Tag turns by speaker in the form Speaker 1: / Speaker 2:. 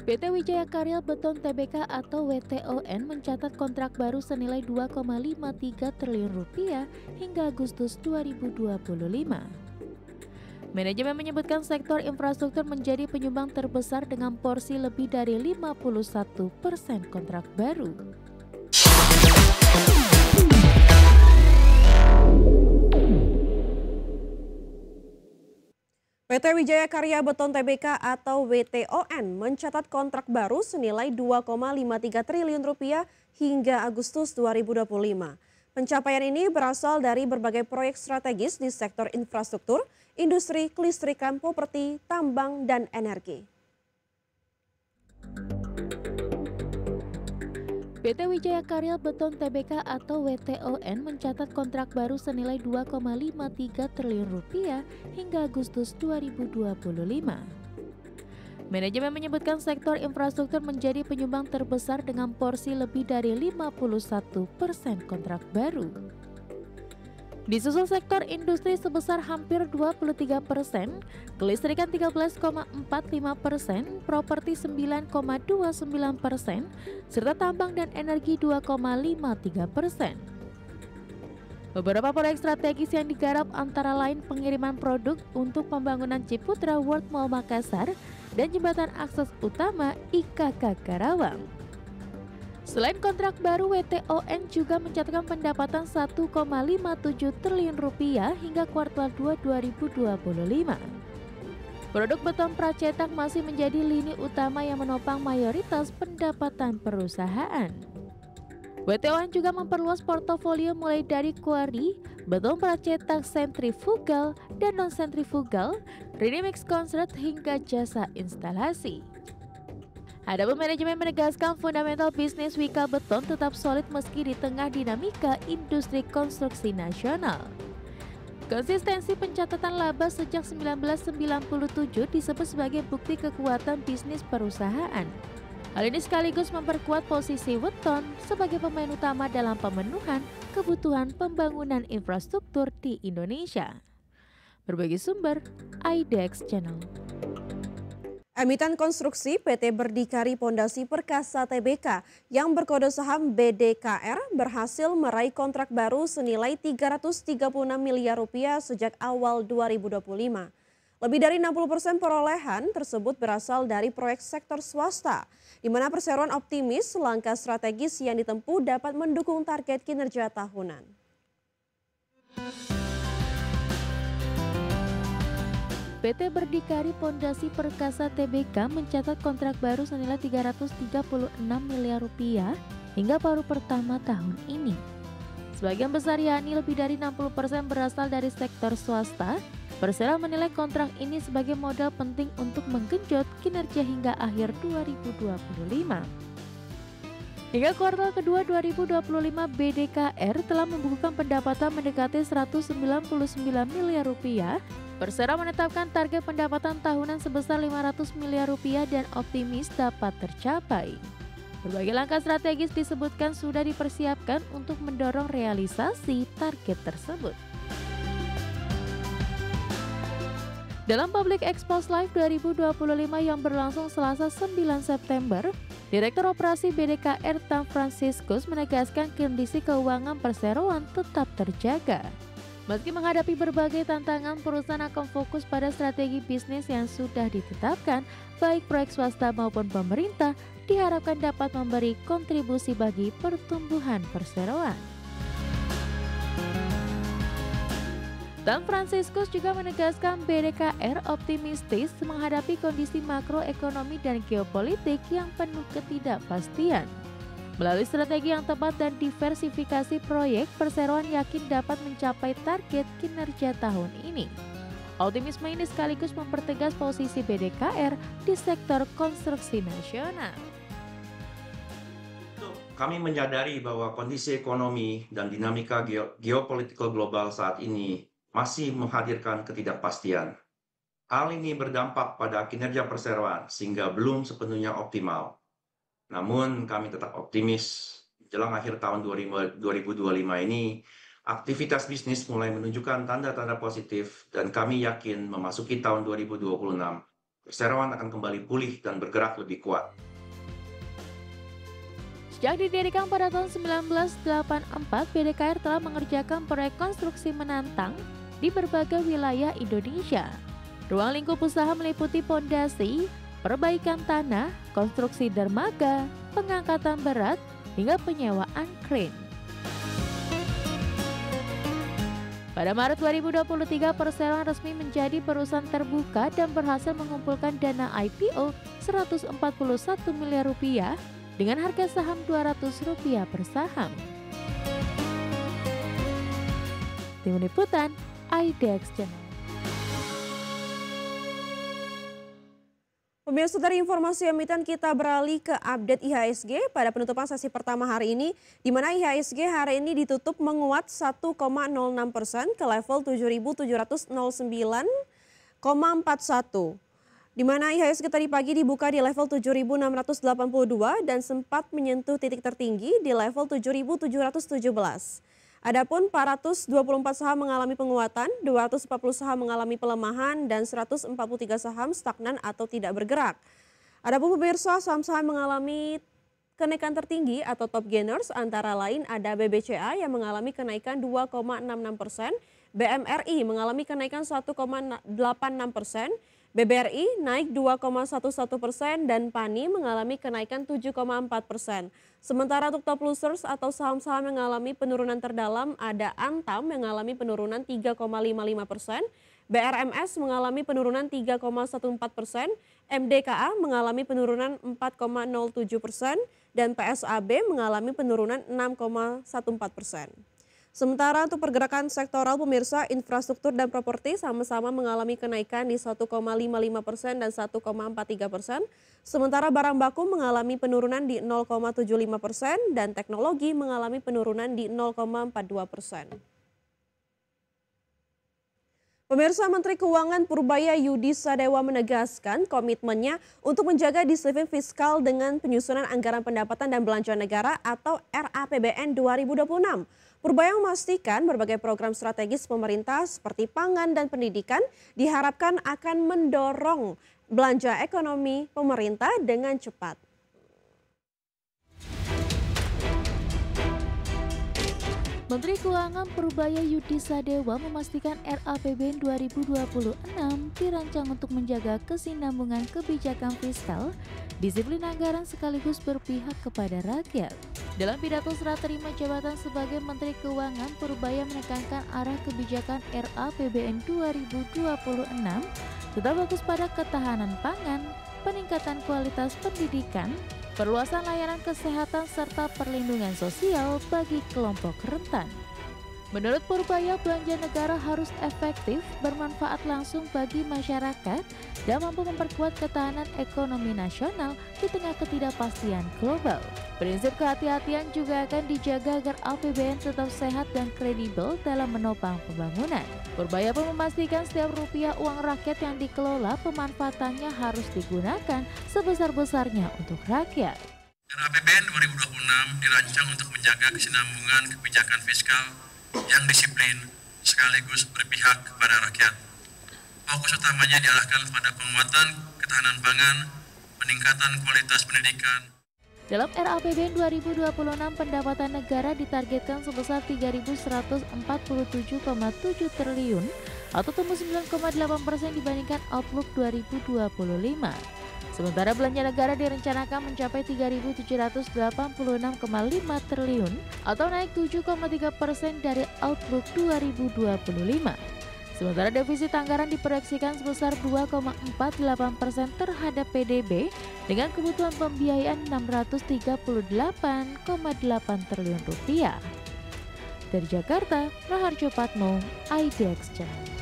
Speaker 1: PT Wijaya Karya Beton Tbk atau WTON mencatat kontrak baru senilai 2,53 triliun rupiah hingga Agustus 2025. Manajemen menyebutkan sektor infrastruktur menjadi penyumbang terbesar dengan porsi lebih dari 51% kontrak baru.
Speaker 2: PT Wijaya Karya Beton Tbk atau WTON mencatat kontrak baru senilai 2,53 triliun rupiah hingga Agustus 2025. Pencapaian ini berasal dari berbagai proyek strategis di sektor infrastruktur, industri, kelistrikan, properti, tambang, dan energi.
Speaker 1: PT Wijaya Karya Beton Tbk atau WTON mencatat kontrak baru senilai 2,53 triliun rupiah hingga Agustus 2025. Manajemen menyebutkan sektor infrastruktur menjadi penyumbang terbesar dengan porsi lebih dari 51% kontrak baru. Disusul sektor industri sebesar hampir 23%, kelistrikan 13,45%, properti 9,29%, serta tambang dan energi 2,53%. Beberapa proyek strategis yang digarap antara lain pengiriman produk untuk pembangunan Ciputra World Mall Makassar dan jembatan akses utama IKK Karawang. Selain kontrak baru, WTON juga mencatatkan pendapatan 1,57 triliun rupiah hingga kuartal 2 2025. Produk beton pracetak masih menjadi lini utama yang menopang mayoritas pendapatan perusahaan. WTON juga memperluas portofolio mulai dari kuari, beton pracetak sentrifugal dan non-sentrifugal, ready mix concrete hingga jasa instalasi. Adapun manajemen menegaskan fundamental bisnis Wika Beton tetap solid meski di tengah dinamika industri konstruksi nasional. Konsistensi pencatatan laba sejak 1997 disebut sebagai bukti kekuatan bisnis perusahaan. Hal ini sekaligus memperkuat posisi Weton sebagai pemain utama dalam pemenuhan kebutuhan pembangunan infrastruktur di Indonesia. Berbagi sumber, IDEX Channel.
Speaker 2: Emiten konstruksi PT Berdikari Pondasi Perkasa Tbk yang berkode saham BDKR berhasil meraih kontrak baru senilai 336 miliar rupiah sejak awal 2025. Lebih dari 60% perolehan tersebut berasal dari proyek sektor swasta, di mana perseroan optimis langkah strategis yang ditempuh dapat mendukung target kinerja tahunan.
Speaker 1: PT Berdikari Pondasi Perkasa Tbk mencatat kontrak baru senilai 336 miliar rupiah hingga paruh pertama tahun ini. Sebagian besar yakni lebih dari 60% berasal dari sektor swasta. Persero menilai kontrak ini sebagai modal penting untuk menggenjot kinerja hingga akhir 2025. Hingga kuartal kedua 2025, BDKR telah membukukan pendapatan mendekati 199 miliar rupiah. Persero menetapkan target pendapatan tahunan sebesar 500 miliar rupiah dan optimis dapat tercapai. Berbagai langkah strategis disebutkan sudah dipersiapkan untuk mendorong realisasi target tersebut. Dalam Public Expose Live 2025 yang berlangsung Selasa 9 September, Direktur Operasi BDKR Tam Franciscus menegaskan kondisi keuangan perseroan tetap terjaga. Meski menghadapi berbagai tantangan, perusahaan akan fokus pada strategi bisnis yang sudah ditetapkan, baik proyek swasta maupun pemerintah, diharapkan dapat memberi kontribusi bagi pertumbuhan perseroan. Dan Franciscus juga menegaskan BDKR optimistis menghadapi kondisi makroekonomi dan geopolitik yang penuh ketidakpastian. Melalui strategi yang tepat dan diversifikasi proyek, perseroan yakin dapat mencapai target kinerja tahun ini. Optimisme ini sekaligus mempertegas posisi BDKR di sektor konstruksi nasional.
Speaker 3: Kami menyadari bahwa kondisi ekonomi dan dinamika geopolitikal global saat ini masih menghadirkan ketidakpastian. Hal ini berdampak pada kinerja perseroan sehingga belum sepenuhnya optimal. Namun kami tetap optimis jelang akhir tahun 2025 ini aktivitas bisnis mulai menunjukkan tanda-tanda positif dan kami yakin memasuki tahun 2026 perseroan akan kembali pulih dan bergerak lebih kuat.
Speaker 1: Sejak didirikan pada tahun 1984, BDKR telah mengerjakan proyek konstruksi menantang di berbagai wilayah Indonesia. Ruang lingkup usaha meliputi pondasi, perbaikan tanah, konstruksi dermaga, pengangkatan berat, hingga penyewaan kren. Pada Maret 2023, Perseroan resmi menjadi perusahaan terbuka dan berhasil mengumpulkan dana IPO 141 miliar rupiah dengan harga saham Rp200 per saham. Tim Liputan, IDX Channel.
Speaker 2: Pemirsa, dari informasi emiten kita beralih ke update IHSG pada penutupan sesi pertama hari ini, di mana IHSG hari ini ditutup menguat 1,06% ke level 7.709,41. Di mana IHSG tadi pagi dibuka di level 7.682 dan sempat menyentuh titik tertinggi di level 7.717. Adapun 424 saham mengalami penguatan, 240 saham mengalami pelemahan, dan 143 saham stagnan atau tidak bergerak. Adapun pemirsa, saham-saham mengalami kenaikan tertinggi atau top gainers antara lain ada BBCA yang mengalami kenaikan 2,66%, BMRI mengalami kenaikan 1,86%, BBRI naik 2,11% dan PANI mengalami kenaikan 7,4%. Sementara untuk top losers atau saham-saham yang mengalami penurunan terdalam ada Antam yang mengalami penurunan 3,55%, BRMS mengalami penurunan 3,14%, MDKA mengalami penurunan 4,07% dan PSAB mengalami penurunan 6,14%. Sementara untuk pergerakan sektoral pemirsa, infrastruktur dan properti sama-sama mengalami kenaikan di 1,55% dan 1,43%. Sementara barang baku mengalami penurunan di 0,75% dan teknologi mengalami penurunan di 0,42%. Pemirsa, Menteri Keuangan Purbaya Yudi Sadewa menegaskan komitmennya untuk menjaga disiplin fiskal dengan penyusunan anggaran pendapatan dan belanja negara atau RAPBN 2026. Purbaya memastikan berbagai program strategis pemerintah seperti pangan dan pendidikan diharapkan akan mendorong belanja ekonomi pemerintah dengan cepat.
Speaker 1: Menteri Keuangan Purbaya Yudi Sadewa memastikan RAPBN 2026 dirancang untuk menjaga kesinambungan kebijakan fiskal, disiplin anggaran sekaligus berpihak kepada rakyat. Dalam pidato serah terima jabatan sebagai Menteri Keuangan, Purbaya menekankan arah kebijakan RAPBN 2026 tetap fokus pada ketahanan pangan, peningkatan kualitas pendidikan, perluasan layanan kesehatan serta perlindungan sosial bagi kelompok rentan. Menurut Purbaya, belanja negara harus efektif, bermanfaat langsung bagi masyarakat, dan mampu memperkuat ketahanan ekonomi nasional di tengah ketidakpastian global. Prinsip kehati-hatian juga akan dijaga agar APBN tetap sehat dan kredibel dalam menopang pembangunan. Purbaya pun memastikan setiap rupiah uang rakyat yang dikelola pemanfaatannya harus digunakan sebesar-besarnya untuk rakyat.
Speaker 4: RAPBN 2026 dirancang untuk menjaga kesinambungan kebijakan fiskal yang disiplin sekaligus berpihak kepada rakyat. Fokus utamanya diarahkan pada penguatan ketahanan pangan, peningkatan kualitas pendidikan.
Speaker 1: Dalam RAPBN 2026, pendapatan negara ditargetkan sebesar 3.147,7 triliun atau tumbuh 9,8% dibandingkan Outlook 2025. Sementara belanja negara direncanakan mencapai 3.786,5 triliun atau naik 7,3% dari Outlook 2025. Sementara defisit anggaran diproyeksikan sebesar 2,48% terhadap PDB dengan kebutuhan pembiayaan 638,8 triliun rupiah. Dari Jakarta, Raharjo Patmo, IDX Channel.